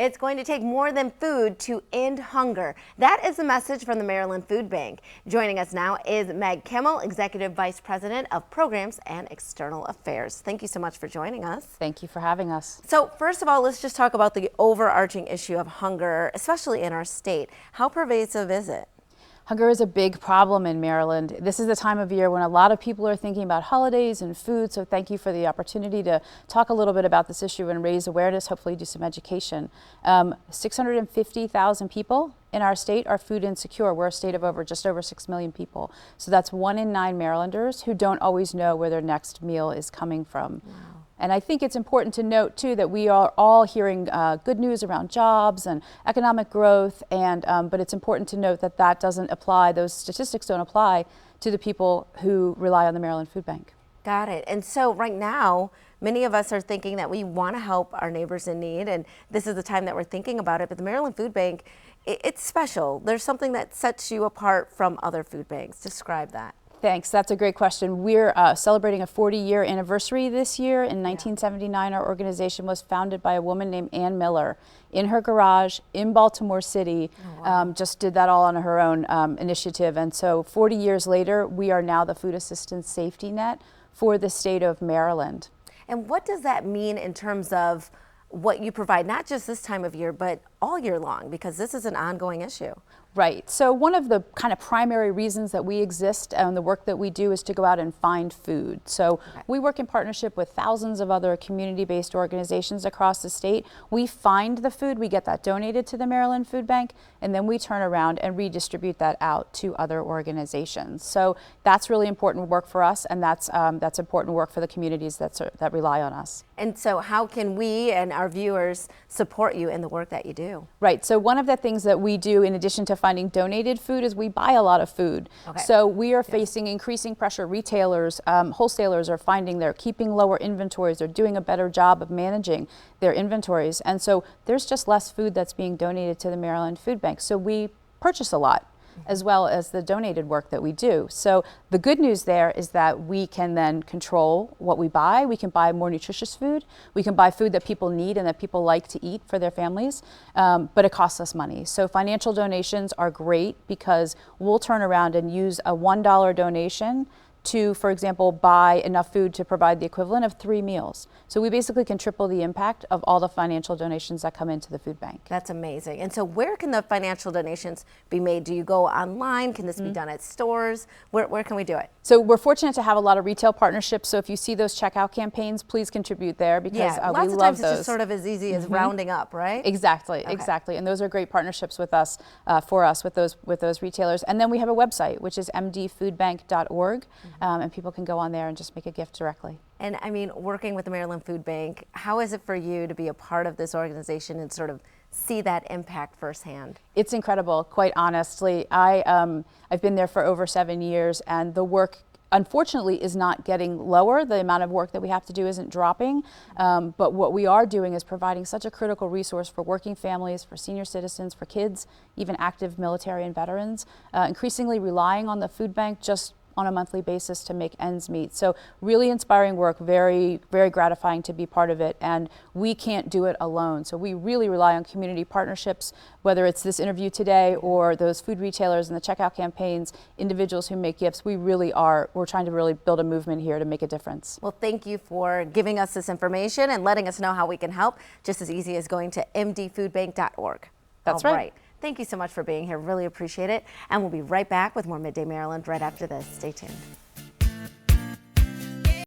It's going to take more than food to end hunger. That is the message from the Maryland Food Bank. Joining us now is Meg Kimmel, Executive Vice President of Programs and External Affairs. Thank you so much for joining us. Thank you for having us. So first of all, let's just talk about the overarching issue of hunger, especially in our state. How pervasive is it? Hunger is a big problem in Maryland. This is the time of year when a lot of people are thinking about holidays and food, so thank you for the opportunity to talk a little bit about this issue and raise awareness, hopefully do some education. 650,000 people in our state are food insecure. We're a state of just over 6 million people. So that's 1 in 9 Marylanders who don't always know where their next meal is coming from. Wow. And I think it's important to note, too, that we are all hearing good news around jobs and economic growth, but it's important to note that that doesn't apply, those statistics don't apply to the people who rely on the Maryland Food Bank. Got it. And so right now, many of us are thinking that we want to help our neighbors in need, and this is the time that we're thinking about it. But the Maryland Food Bank, it's special. There's something that sets you apart from other food banks. Describe that. Thanks. That's a great question. We're celebrating a 40-year anniversary this year. In 1979, our organization was founded by a woman named Ann Miller in her garage in Baltimore City. Oh, wow. Just did that all on her own initiative. And so 40 years later, we are now the food assistance safety net for the state of Maryland. And what does that mean in terms of what you provide, not just this time of year, but all year long, because this is an ongoing issue? Right. So one of the kind of primary reasons that we exist and the work that we do is to go out and find food. So we work in partnership with thousands of other community-based organizations across the state. We find the food, we get that donated to the Maryland Food Bank, and then we turn around and redistribute that out to other organizations. So that's really important work for us, and that's important work for the communities that rely on us. And so how can we and our viewers support you in the work that you do? Right. So one of the things that we do in addition to finding donated food is we buy a lot of food. Okay. So we are facing increasing pressure. Retailers, wholesalers are finding they're keeping lower inventories. They're doing a better job of managing their inventories. And so there's just less food that's being donated to the Maryland Food Bank. So we purchase a lot, as well as the donated work that we do. So the good news there is that we can then control what we buy. We can buy more nutritious food. We can buy food that people need and that people like to eat for their families, but it costs us money. So financial donations are great because we'll turn around and use a $1 donation to, for example, buy enough food to provide the equivalent of 3 meals. So we basically can triple the impact of all the financial donations that come into the food bank. That's amazing. And so where can the financial donations be made? Do you go online? Can this be done at stores? Where can we do it? So we're fortunate to have a lot of retail partnerships. So if you see those checkout campaigans, please contribute there because we love those. Lots of times it's just sort of as easy as rounding up, right? Exactly, exactly. And those are great partnerships with us, with those retailers. And then we have a website, which is mdfoodbank.org. And people can go on there and just make a gift directly. And I mean, working with the Maryland Food Bank, how is it for you to be a part of this organization and sort of see that impact firsthand? It's incredible, quite honestly. I've been there for over 7 years, and the work, unfortunately, is not getting lower. The amount of work that we have to do isn't dropping, but what we are doing is providing such a critical resource for working families, for senior citizens, for kids, even active military and veterans, increasingly relying on the food bank just on a monthly basis to make ends meet. So really inspiring work, very, very gratifying to be part of it, and we can't do it alone. So we really rely on community partnerships, whether it's this interview today or those food retailers and the checkout campaigns, individuals who make gifts. We're trying to really build a movement here to make a difference. Well, thank you for giving us this information and letting us know how we can help, just as easy as going to mdfoodbank.org. That's All right. Thank you so much for being here. Really appreciate it. And we'll be right back with more Midday Maryland right after this. Stay tuned.